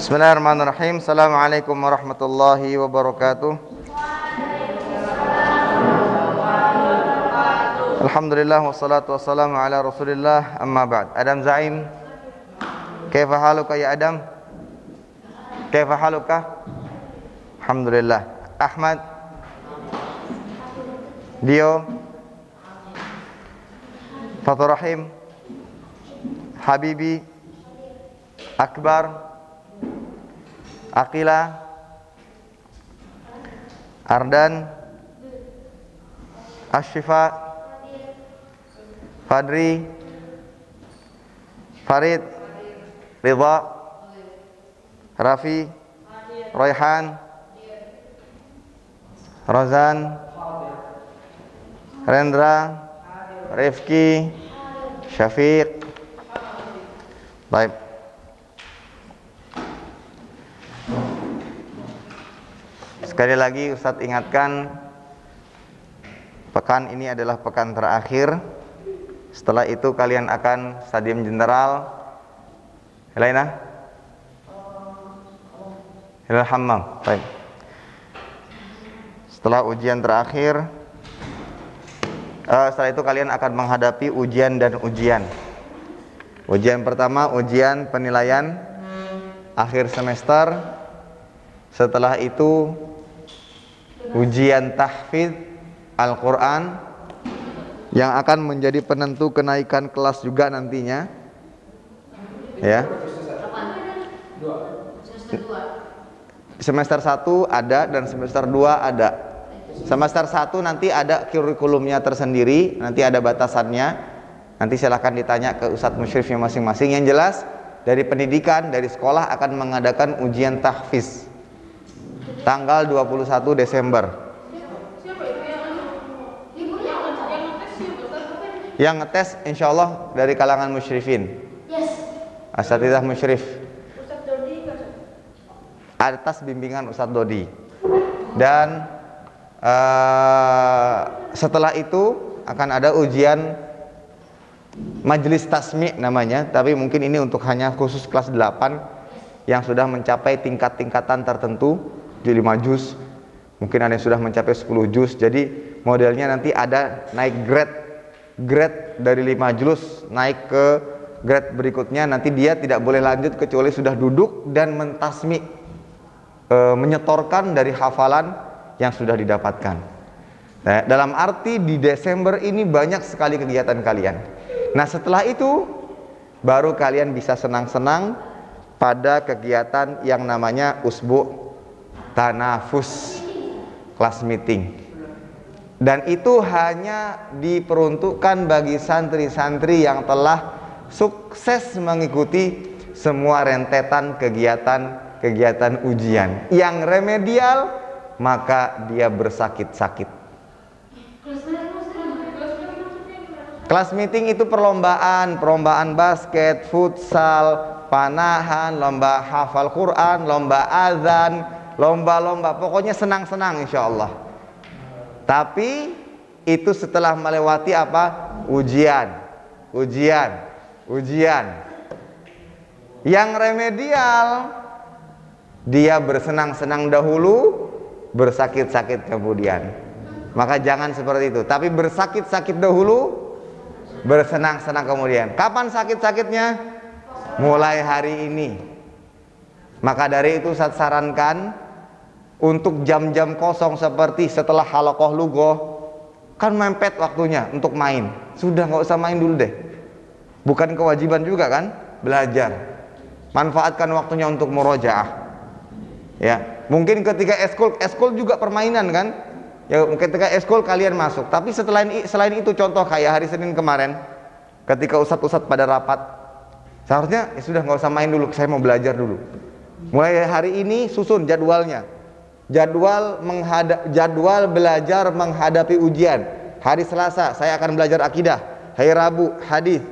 Bismillahirrahmanirrahim. Assalamualaikum warahmatullahi wabarakatuh. Alhamdulillah wassalatu wassalamu ala Rasulillah, amma ba'd. Adam Zaim, kaifa haluka ya Adam? Kaifa haluka? Alhamdulillah. Ahmad, Dio, Fathur Rahim, Habibi, Akbar, Akila, Ardan, Ashifa, Fadri, Farid, Ridha, Rafi, Royhan, Rozan, Rendra, Rifki, Syafiq. Baik. Sekali lagi Ustadz ingatkan, pekan ini adalah pekan terakhir. Setelah itu kalian akan stadium general. Helaina? Hilal Hammam. Baik. Setelah ujian terakhir, setelah itu kalian akan menghadapi ujian dan ujian. Ujian pertama, ujian penilaian akhir semester. Setelah itu ujian tahfidz Al-Quran yang akan menjadi penentu kenaikan kelas juga nantinya. Ya. Semester 1 ada dan semester 2 ada. Semester 1 nanti ada kurikulumnya tersendiri, nanti ada batasannya. Nanti silahkan ditanya ke Ustadz Musyrifnya masing-masing. Yang jelas dari pendidikan, dari sekolah akan mengadakan ujian tahfidz tanggal 21 Desember. Yang ngetes insya Allah dari kalangan musyrifin. Asatidzah musyrif. Atas bimbingan Ustadz Dodi. Dan setelah itu akan ada ujian majelis tasmi' namanya. Tapi mungkin ini untuk hanya khusus kelas 8 yang sudah mencapai tingkat-tingkatan tertentu. Di 5 juz, mungkin ada yang sudah mencapai 10 juz. Jadi modelnya nanti ada naik grade dari 5 juz naik ke grade berikutnya. Nanti dia tidak boleh lanjut kecuali sudah duduk dan mentasmi, menyetorkan dari hafalan yang sudah didapatkan. Nah, dalam arti di Desember ini banyak sekali kegiatan kalian. Nah, setelah itu baru kalian bisa senang-senang pada kegiatan yang namanya usbu' tanafus, kelas meeting. Dan itu hanya diperuntukkan bagi santri-santri yang telah sukses mengikuti semua rentetan kegiatan ujian. Yang remedial maka dia bersakit-sakit. Kelas meeting itu perlombaan basket, futsal, panahan, lomba hafal Quran, lomba azan, lomba-lomba, pokoknya senang-senang insya Allah. Tapi itu setelah melewati apa? Ujian. Yang remedial, dia bersenang-senang dahulu, bersakit-sakit kemudian. Maka jangan seperti itu. Tapi bersakit-sakit dahulu, bersenang-senang kemudian. Kapan sakit-sakitnya? Mulai hari ini. Maka dari itu saya sarankan untuk jam-jam kosong seperti setelah halaqah lughoh, kan mepet waktunya untuk main. Sudah nggak usah main dulu deh. Bukan kewajiban juga kan belajar. Manfaatkan waktunya untuk murojaah. Ya, mungkin ketika eskul juga permainan kan. Ya, ketika eskul kalian masuk. Tapi selain itu contoh kayak hari Senin kemarin, ketika ustadz pada rapat, seharusnya ya sudah nggak usah main dulu. Saya mau belajar dulu. Mulai hari ini susun jadwalnya. Jadwal belajar menghadapi ujian. Hari Selasa saya akan belajar akidah. Hari Rabu hadis.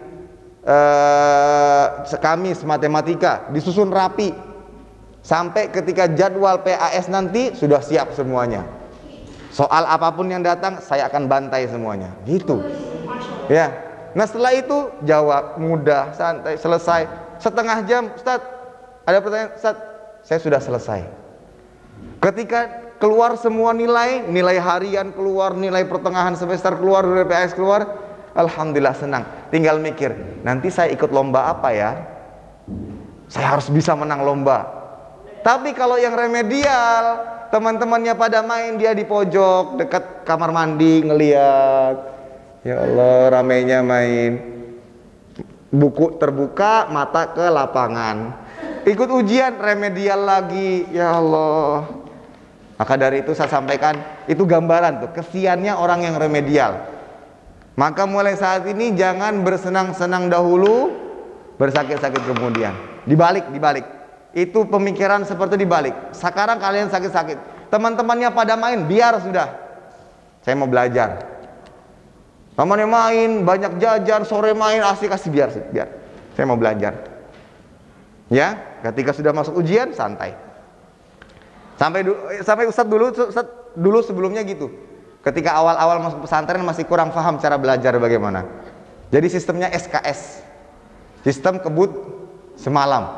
Kamis matematika. Disusun rapi. Sampai ketika jadwal PAS nanti sudah siap semuanya. Soal apapun yang datang saya akan bantai semuanya. Gitu. Ya. Nah setelah itu jawab mudah, santai, selesai. Setengah jam, Ustaz. Ada pertanyaan, Ustaz? saya sudah selesai. Ketika keluar semua nilai harian keluar, nilai pertengahan semester keluar, nilai PAS keluar, alhamdulillah senang. Tinggal mikir, nanti saya ikut lomba apa ya? Saya harus bisa menang lomba. Tapi kalau yang remedial, teman-temannya pada main, dia di pojok dekat kamar mandi ngeliat, ya Allah ramainya main, buku terbuka, mata ke lapangan. Ikut ujian remedial lagi, ya Allah. Maka dari itu saya sampaikan, itu gambaran tuh kesiannya orang yang remedial. Maka mulai saat ini jangan bersenang-senang dahulu, bersakit-sakit kemudian. Dibalik. Itu pemikiran seperti dibalik. Sekarang kalian sakit-sakit, teman-temannya pada main, biar sudah. Saya mau belajar. Temannya main, banyak jajan, sore main, asik-asik, biar. Saya mau belajar. Ya, ketika sudah masuk ujian santai. Sampai Ustadz dulu sebelumnya gitu. Ketika awal-awal masuk pesantren masih kurang paham cara belajar bagaimana. Jadi sistemnya SKS. Sistem kebut semalam.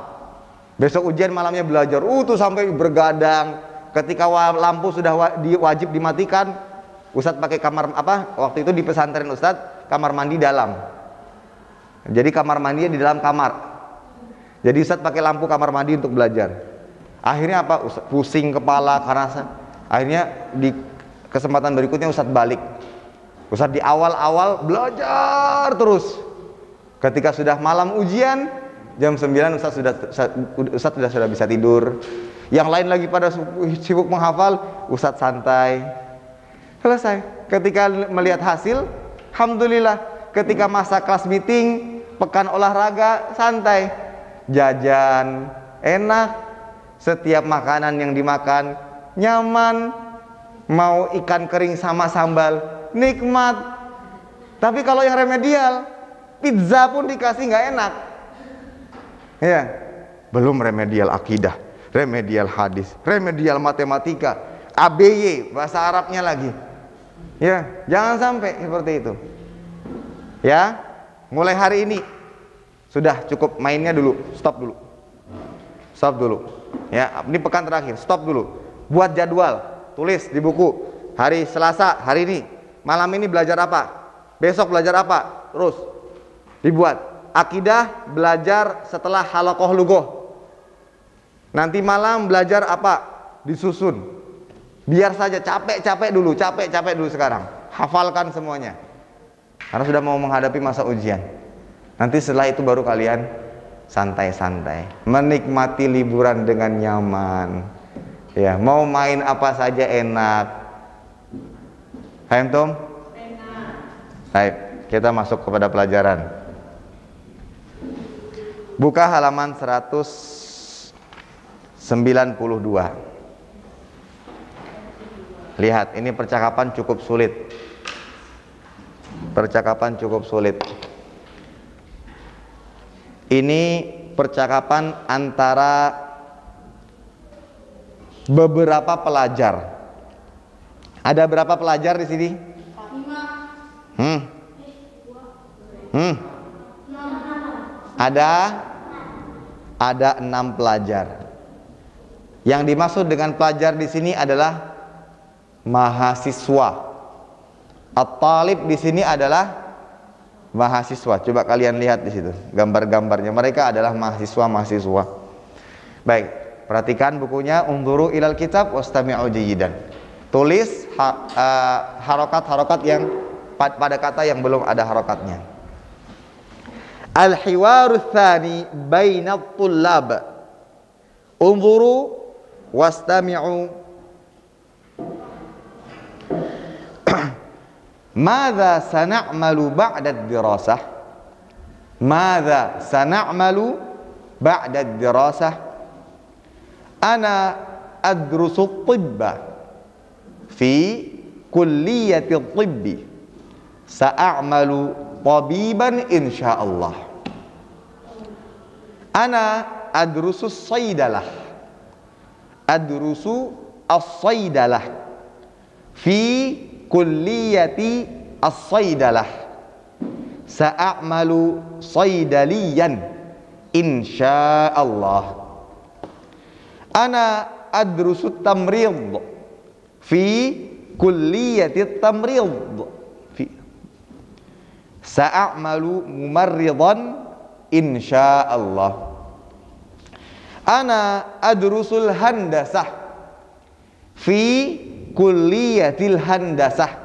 Besok ujian malamnya belajar. Tuh sampai bergadang. Ketika lampu sudah wajib dimatikan, Ustadz pakai kamar waktu itu di pesantren Ustadz kamar mandi dalam. Jadi kamar mandinya di dalam kamar. Jadi Ustadz pakai lampu kamar mandi untuk belajar. Akhirnya apa? Ustadz pusing kepala karena akhirnya di kesempatan berikutnya Ustadz balik. Ustadz di awal-awal belajar terus. Ketika sudah malam ujian jam 9 Ustadz sudah bisa tidur. Yang lain lagi pada sibuk menghafal, Ustadz santai. Selesai. Ketika melihat hasil, alhamdulillah. Ketika masa kelas meeting, pekan olahraga, santai. Jajan enak, setiap makanan yang dimakan nyaman, mau ikan kering sama sambal nikmat. Tapi kalau yang remedial, pizza pun dikasih nggak enak. Ya, belum remedial akidah, remedial hadis, remedial matematika, ABY bahasa Arabnya lagi. Ya, jangan sampai seperti itu. Ya, mulai hari ini sudah cukup mainnya dulu, stop dulu. Ya, ini pekan terakhir, stop dulu. Buat jadwal, tulis di buku. Hari Selasa, hari ini, malam ini belajar apa? Besok belajar apa? Terus dibuat. Akidah belajar setelah halaqah lughah. Nanti malam belajar apa? Disusun. Biar saja capek dulu sekarang. Hafalkan semuanya. Karena sudah mau menghadapi masa ujian. Nanti setelah itu baru kalian santai-santai, menikmati liburan dengan nyaman. Ya, mau main apa saja enak. Paham Tom? Enak. Baik, kita masuk kepada pelajaran. Buka halaman 192. Lihat, ini percakapan cukup sulit. Ini percakapan antara beberapa pelajar. Ada berapa pelajar di sini? 5. Ada 6 pelajar. Yang dimaksud dengan pelajar di sini adalah mahasiswa. At-talib di sini adalah mahasiswa. Coba kalian lihat di situ gambar-gambarnya. Mereka adalah mahasiswa. Baik, perhatikan bukunya. Unzuru ilal kitab wastami'u jayyidan. Tulis harokat-harokat yang pada kata yang belum ada harokatnya. Al-hiwaru tsani bainat tullab. Unzuru wastami'u. Madza sana'malu ba'da ad-dirasah? Madza sana'malu ba'da ad-dirasah? Ana adrusu at-tibba fi kulliyati at-tibbi. Sa'amalu tabiban insyaallah. Ana adrusu as-saydalah. Adrusu as-saydalah fi kulliyati as-saydalah. Sa'amalu saydaliyan insyaallah. Ana adrusut tamrid fi kulliyatit tamrid. Sa'amalu mumarridan insyaallah. Ana adrusul handasah fi kulliyatil handasah.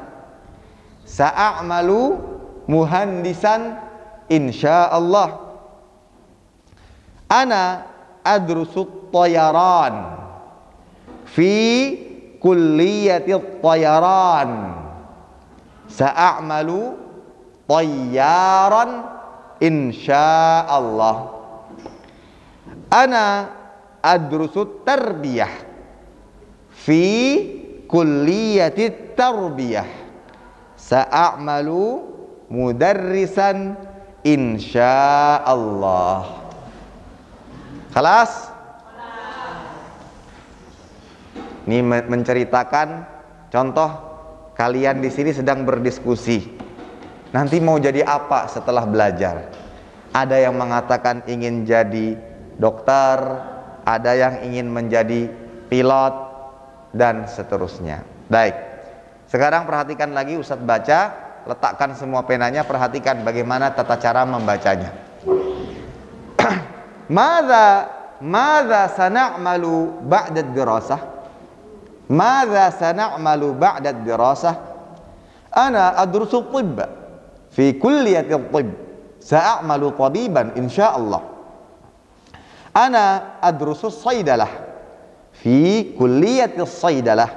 Sa'amalu muhandisan insyaallah. Ana adrusut tayaran fi kulliyatit tayaran. Sa'amalu tayyaran insyaallah. Ana adrusut tarbiyah fi kulliyatit tarbiyah. Sa'amalu mudarrisan insyaallah. Kelas? Ini menceritakan contoh kalian di sini sedang berdiskusi. Nanti mau jadi apa setelah belajar? Ada yang mengatakan ingin jadi dokter, ada yang ingin menjadi pilot, dan seterusnya. Baik, sekarang perhatikan lagi, Ustadz baca, letakkan semua penanya, perhatikan bagaimana tata cara membacanya. Madza sana'malu ba'da dirasah? Madza sana'malu ba'da dirasah? Ana adrusu tibba fi kulliyati tibb. Sa'amalu tabiban insyaallah. Ana adrusu saydalah fi kulliyati saydalah.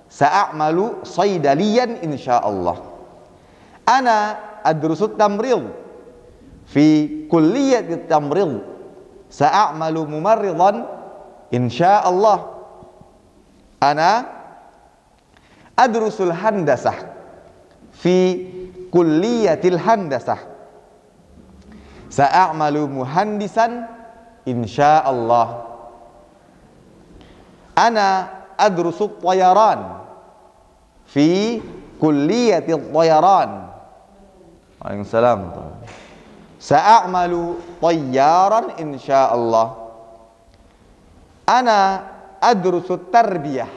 Sa'amalu saydaliyan insyaallah. Ana adrusu tamrid fi kulliyati tamrid. Sa'amalu mumarridan insyaallah. Ana adrusul handasah fi kulliyatil handasah. Sa'amalu muhandisan insyaallah. Ana adrusu tayaran fi kulliyatil tayaran. Waalaikumsalam. Sa'amalu tayyaran insyaallah. Ana adrusu tarbiyah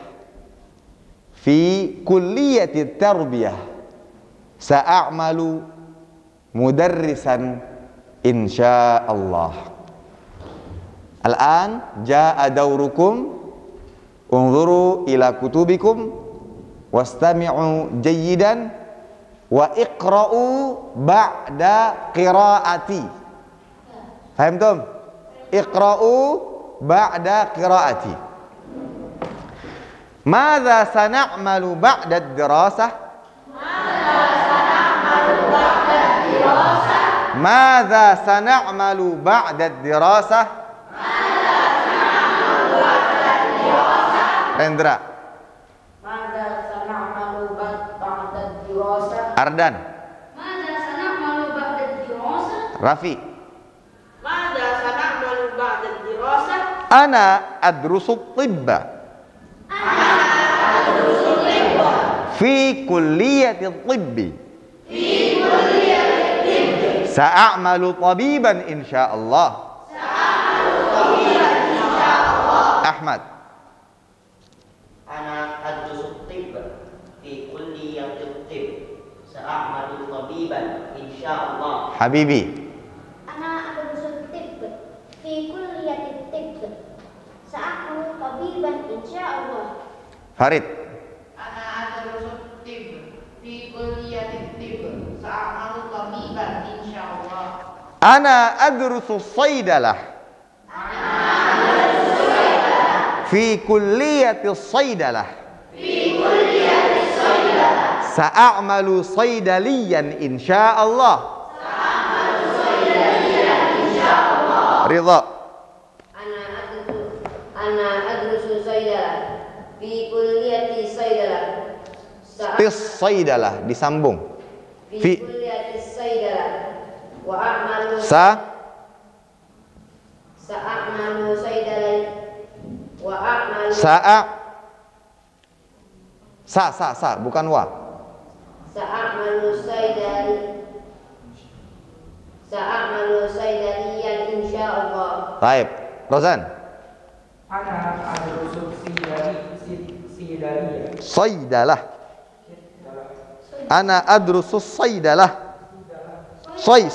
fi kulliyati tarbiyah. Sa'amalu mudarrisan insyaallah. Al-an jaa daurukum, unzuru ila kutubikum wastami'u jayyidan wa iqra'u ba'da qiraati. Fahimtum? Iqra'u ba'da qiraati. Madza sana'malu ba'da ad-dirasah? Madza sana'malu ba'da ad-dirasah? Rendra. Madza sana'malu ba'da ad-dirasah? Ardan. Madza sana'malu ba'da ad-dirasah? Rafi. Madza sana'malu ba'da ad-dirasah? Ana adrusu tibba fi kulliyati tibbi. Sa'amalu tabiban insyaallah. Ahmad. Ana adrusu tibba fi kulliyati tibb. Sa'amalu tabiban insyaallah. Habibi. Ana adrusu tibb fi kulliyati tibb. Sa'amalu tabiban insyaallah. Farid. Ana adrusu tibb fi kulliyati tibb. Sa'amalu tabiban insyaallah. Ana adrusu saydalah fi kulliyati saydalah. Sa'amalu saydaliyan insyaallah. Ridha. Ana adrusu saydalah fi kulliyati saydalah. Tis saydalah disambung. Fi kulliyati saydalah. Wa a'malu sa'amalu saydalah. Wa a'malu sa bukan wa. sa'amalu saydaliyan insyaallah. Baik, Rozan. Ana Saydalah. Ana adrusus saydalah. Soy.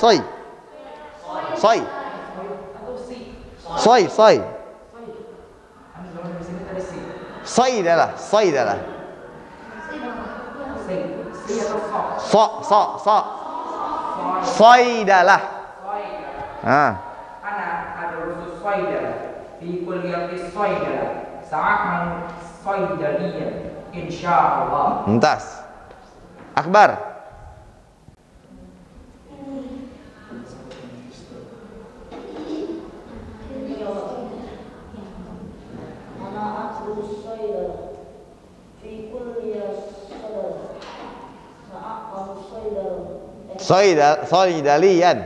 Saydalah. Saydalah. Ana adrusus saydalah fi kulliyatis saydalah sa'amal saydaliyan insyaallah. Mumtaz. Akbar. Saydaliyan.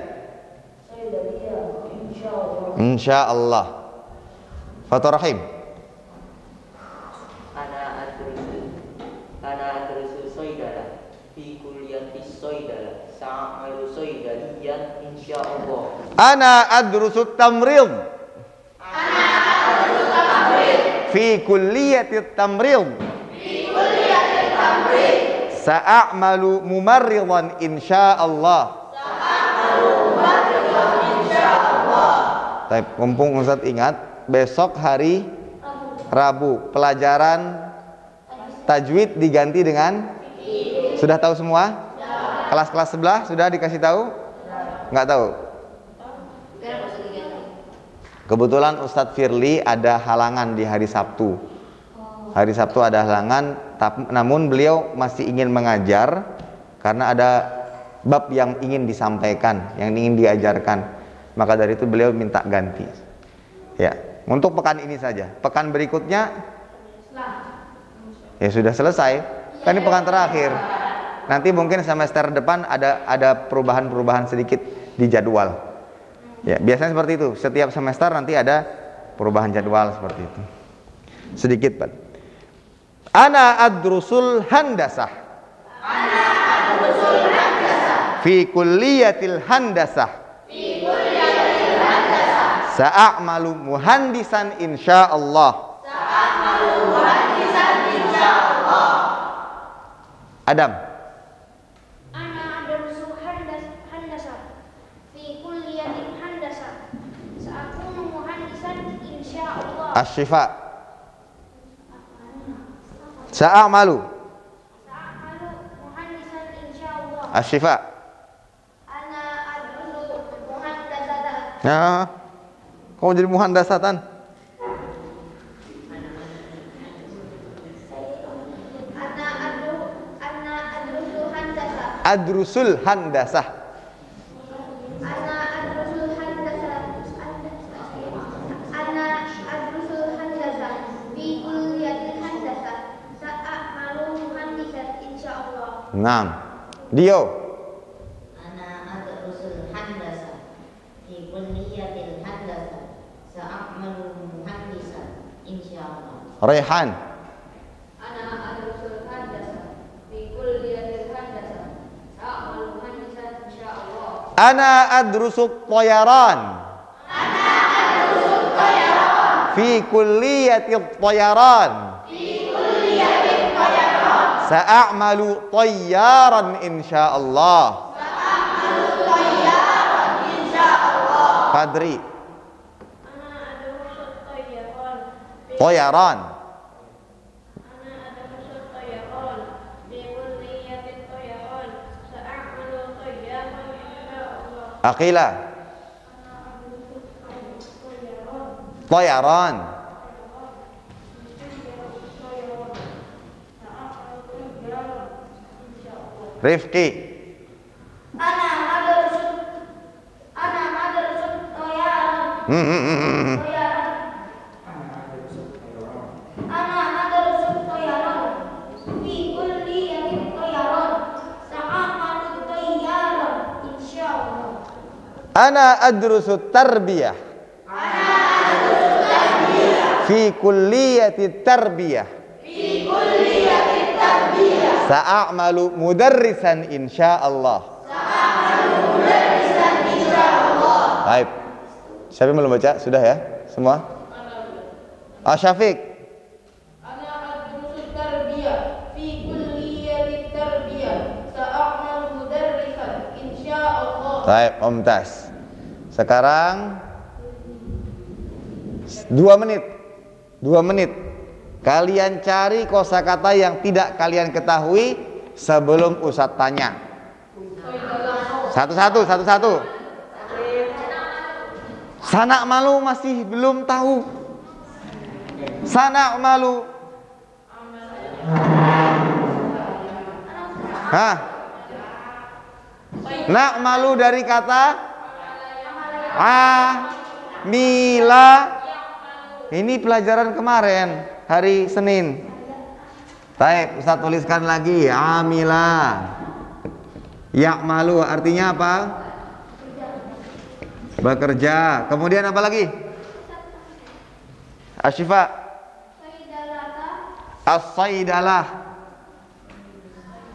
Insyaallah. Fathur Rahim. Ana adrusu saydalah fi kulliyatis saydalah sa'amalu saydaliyan insyaallah. Ana adrusu tamrid. Fi kulliyatit tamrid. Sa'amalu mumarridan insyaallah. Baik, mumpung Ustaz ingat, besok hari Rabu pelajaran tajwid diganti dengan sudah tahu semua? Kelas-kelas sebelah sudah dikasih tahu? Nggak tahu? Kebetulan Ustadz Firly ada halangan di hari Sabtu. Hari Sabtu ada halangan, namun beliau masih ingin mengajar karena ada bab yang ingin disampaikan, yang ingin diajarkan. Maka dari itu beliau minta ganti. Ya, untuk pekan ini saja. Pekan berikutnya ya sudah selesai. Kan ini pekan terakhir. Nanti mungkin semester depan ada perubahan-perubahan sedikit di jadwal. Ya, biasanya seperti itu. Setiap semester nanti ada perubahan jadwal seperti itu. Sedikit, Pak. Ana adrusul handasah. Fi kulliyatil handasah. Sa'amalu muhandisan insyaallah. Adam. Ana adrusu handasah fi kulliyatil handasah sa'akunu muhandisan insyaallah. Asy-Syifa. Sa'amalu muhandisan insyaallah. Asy-Syifa. Ana adrusu muhandasatan. Nah, kau jadi muhandasatan. Ana adrusu handasah. Adrusul handasah. Ana adrusul handasah. Ana adrusul handasah fi kulliyatil handasah sa'amalu muhandisan insyaallah. Naam. Dio. Ana adrusul handasah fi kulliyatil handasah sa'amalu muhandisan insyaallah. Rehan. Ana adrusul handasah fi kulliyatil handasah sa'amalu muhandisan insyaallah. Ana adrusu tayaran. Fi kulliyatil tayaran. Sa'amalu tayyaran insyaallah. Fadri. Ana adrusul tayyaran. Tayaran. Ana adrusul tayyaran fi kulliyatil tayyaran sa'amalu tayyaran insyaallah. Aqila. Tayaran. Rifki. Ana adrusul tayyaran. Tayyaran. Ana adrusul tayyaran fi kulliyatil tayyaran sa'amalu tayyaran insyaallah. Ana adrusu tarbiyah. Fi kulliyati tarbiyah. Sa'amalu mudarrisan insyaallah. Baik. Siapa yang belum baca? Sudah ya? Semua? Syafiq. Ana adrusul Baik, mumtaz. Sekarang 2 menit. 2 menit. Kalian cari kosakata yang tidak kalian ketahui sebelum Ustadz tanya. Satu-satu. Sanak malu masih belum tahu. Sanak malu. Hah? Nak malu dari kata amila. Ini pelajaran kemarin hari Senin. Baik, Ustaz tuliskan lagi amila. Ya'malu artinya apa? Bekerja. Kemudian apa lagi? Asyifa. As-saidalah.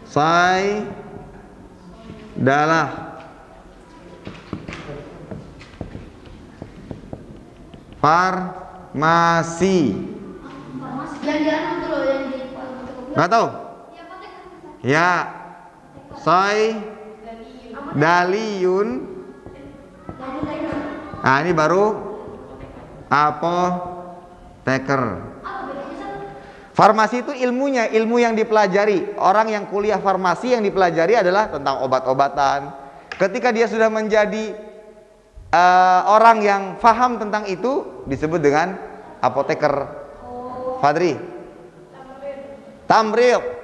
Saidalah. Farmasi. Nggak tahu? Ya. Daliyun. Nah ini baru apoteker. Farmasi itu ilmunya, ilmu yang dipelajari. Orang yang kuliah farmasi yang dipelajari adalah tentang obat-obatan. Ketika dia sudah menjadi orang yang faham tentang itu, disebut dengan apoteker. Fadri. Tamrid.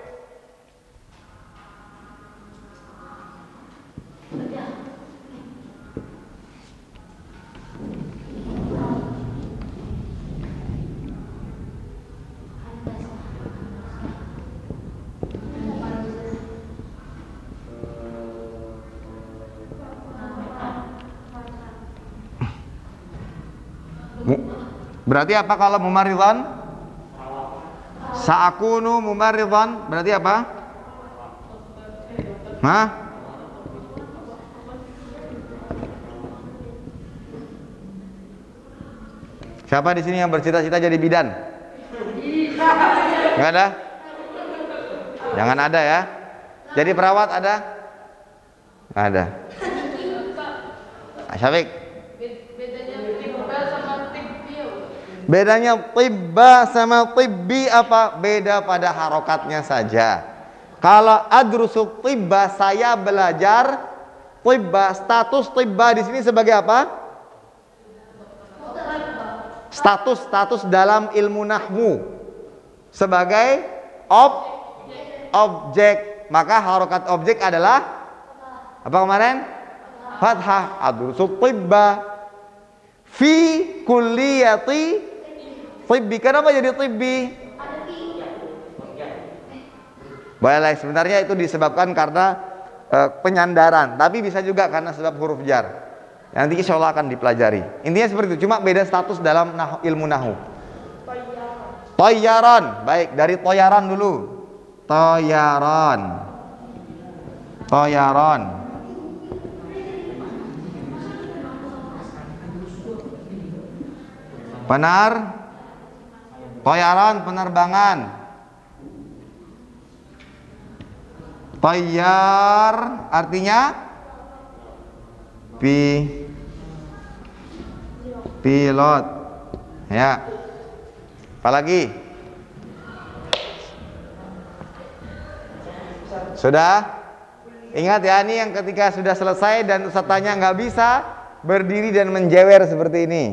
Berarti apa kalau mumaridhan? Sa'akunu mumaridhan berarti apa? Hah? Siapa di sini yang bercita-cita jadi bidan? Enggak ada? Jangan ada ya. Jadi perawat ada? Enggak ada. Syafiq. Bedanya tibba sama tibbi apa? Beda pada harokatnya saja. Kalau adrusuk tibba, saya belajar tibba, status tibba di sini sebagai apa? Status dalam ilmu nahwu sebagai objek. Maka harokat objek adalah apa kemarin? Fathah. Adrusuk tibba fi kulliyati tibbi. Kenapa jadi tibbi? Boleh, sebenarnya itu disebabkan karena penyandaran, tapi bisa juga karena sebab huruf jar. Nanti insya Allah akan dipelajari. Intinya seperti itu, cuma beda status dalam ilmu nahwu. Toyaron, baik, dari toyaron dulu. Toyaron. Toyaron penerbangan. Toyar artinya pilot. Ya. Apalagi? Sudah? Ingat ya, ini yang ketika sudah selesai dan Ustaz tanya nggak bisa berdiri dan menjewer seperti ini.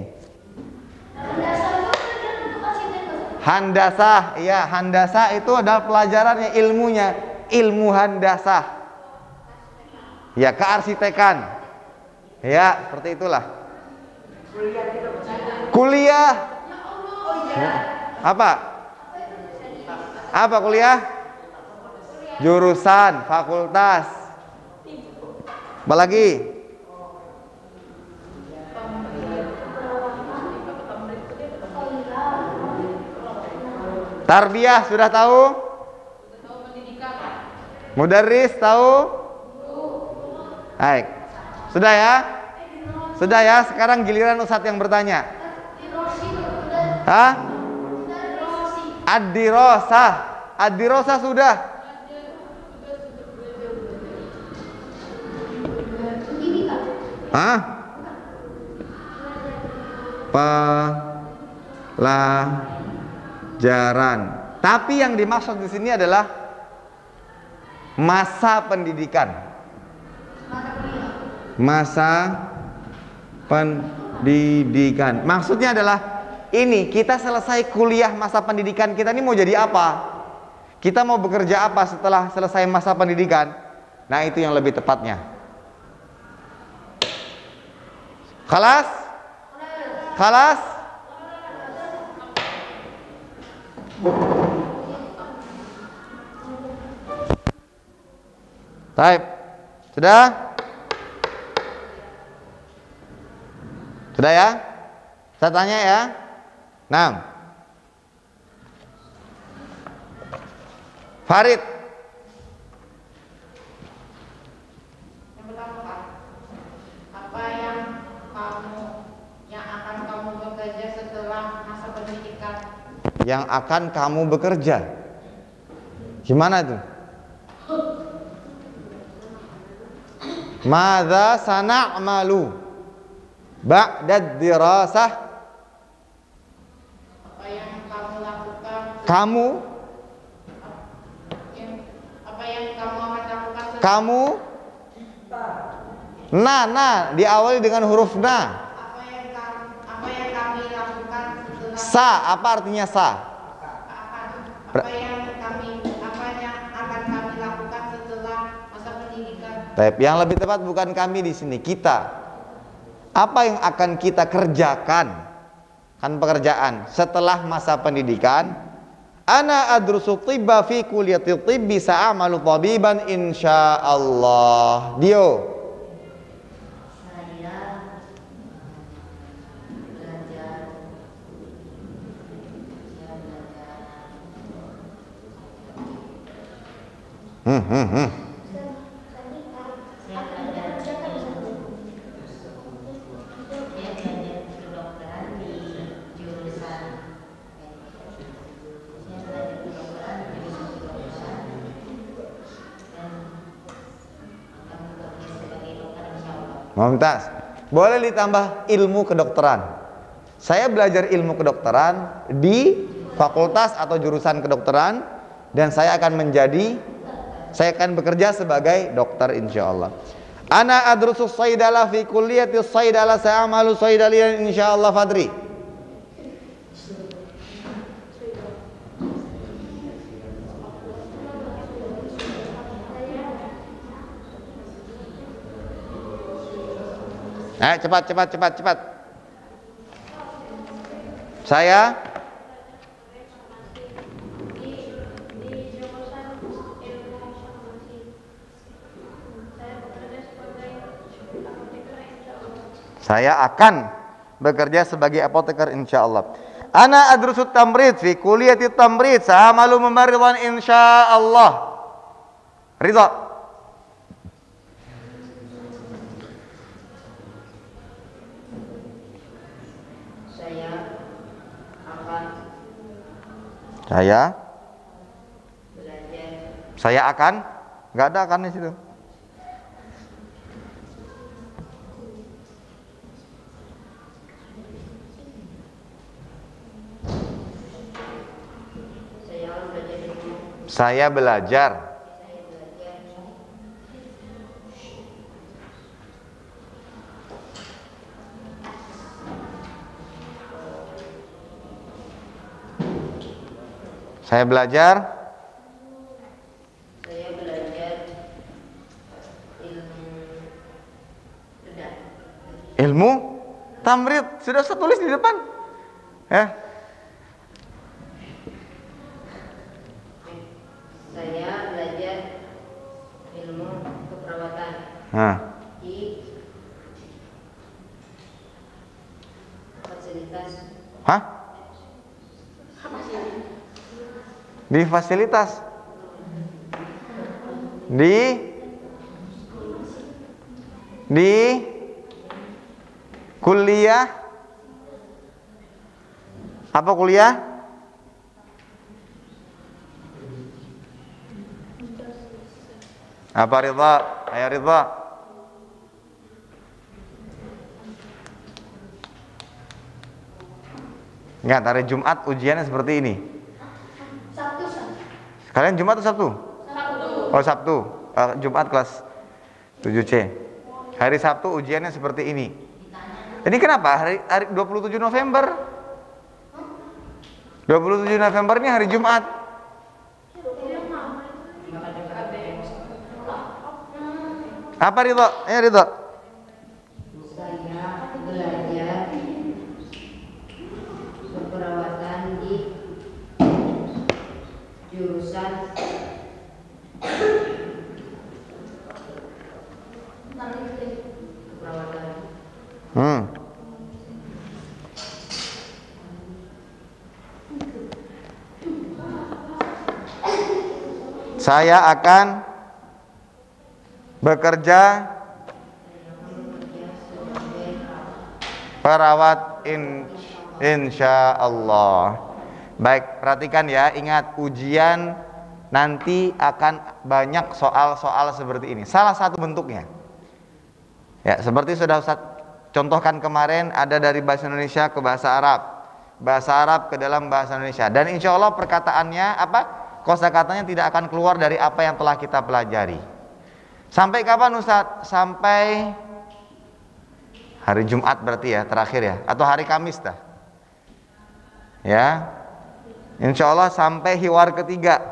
Handasah, ya, handasah itu adalah pelajarannya, ilmunya, ilmu handasah. Ya, kearsitekan. Ya, seperti itulah. Kuliah. Apa? Apa kuliah? Jurusan, fakultas. Apa lagi? Tarbiyah sudah tahu? Mudarris tahu? Baik. Sudah ya? Sudah ya? Sekarang giliran Ustadz yang bertanya. Hah? Ad-dirosah. Ad-dirosah sudah? Hah? Pelajaran. Tapi yang dimaksud di sini adalah masa pendidikan. Masa pendidikan. Maksudnya adalah ini, kita selesai kuliah masa pendidikan kita ini mau jadi apa? Kita mau bekerja apa setelah selesai masa pendidikan? Nah, itu yang lebih tepatnya. Khalas? Khalas? Baik. Sudah? Sudah ya? Saya tanya ya. 6. Farid. Yang pertama, Pak, apa yang akan kamu bekerja setelah masa pendidikan? Yang akan kamu bekerja. Gimana itu? Madza sana'malu ba'da dirasah? Apa yang kamu lakukan? Kamu? Apa yang kamu akan lakukan setelah Kamu? Na, diawali dengan huruf na. apa yang kami lakukan setelah Sa, apa artinya sa? apa yang akan kami lakukan setelah masa pendidikan? Baik, yang lebih tepat bukan kami di sini, kita. Apa yang akan kita kerjakan? Kan pekerjaan setelah masa pendidikan. Ana adrusu tibba fi kulliyati tibbi sa'amalu tabiban insyaallah. Dio. Mumtaz. Boleh ditambah ilmu kedokteran. Saya belajar ilmu kedokteran di fakultas atau jurusan kedokteran dan saya akan bekerja sebagai dokter insyaallah. Ana adrusus saydalah fi kulliyati saydalah sa'amalu saydaliyan insyaallah Fadri. Cepat. Saya akan bekerja sebagai apoteker insyaallah. Ana adrusut tamrid fi kulliyati tamrid sa'amalu mumarridan insyaallah. Ridha. Saya akan, nggak ada akan di situ. Saya belajar. Saya belajar ilmu tamrid. Sudah saya tulis di depan ya. Saya belajar ilmu keperawatan di fasilitas. Di fasilitas di kuliah. Apa kuliah? Apa Ridha? Ayo Ridha. Ingat, hari Jumat ujiannya seperti ini. Sabtu. Kalian Jumat atau Sabtu? Sabtu. Oh Sabtu. Jumat kelas 7C. Hari Sabtu ujiannya seperti ini. Ini kenapa? Hari 27 November. 27 November ini hari Jumat. Apa Ridho? Ridho. Saya belajar keperawatan di jurusan keperawatan. Saya akan bekerja perawat insya Allah. Baik, perhatikan ya, ingat ujian nanti akan banyak soal-soal seperti ini. Salah satu bentuknya, ya seperti sudah Ustaz contohkan kemarin, ada dari bahasa Indonesia ke bahasa Arab ke dalam bahasa Indonesia. Dan insya Allah perkataannya kosakatanya tidak akan keluar dari apa yang telah kita pelajari. Sampai kapan Ustaz? Sampai hari Jumat berarti ya, terakhir ya, atau hari Kamis dah. Ya, insya Allah sampai hiwar ketiga,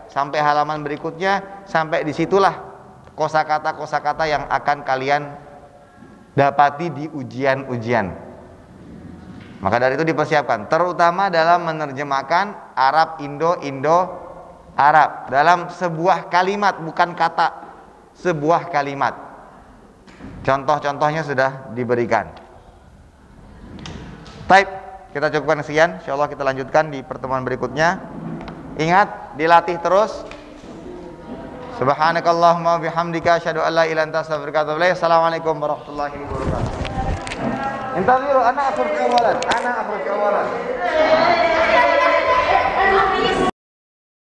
sampai halaman berikutnya, sampai disitulah kosakata yang akan kalian dapati di ujian-ujian. Maka dari itu dipersiapkan, terutama dalam menerjemahkan Arab Indo-Arab dalam sebuah kalimat, bukan kata, sebuah kalimat. Contoh-contohnya sudah diberikan. Baik, kita cukupkan sekian. Insyaallah kita lanjutkan di pertemuan berikutnya. Ingat, dilatih terus. Subhanakallahumma bihamdika asyhadu an la ilaha illa anta astaghfiruka wa atubu ilaik. Assalamualaikum warahmatullahi wabarakatuh. Intaziru, ana akhruj awalan.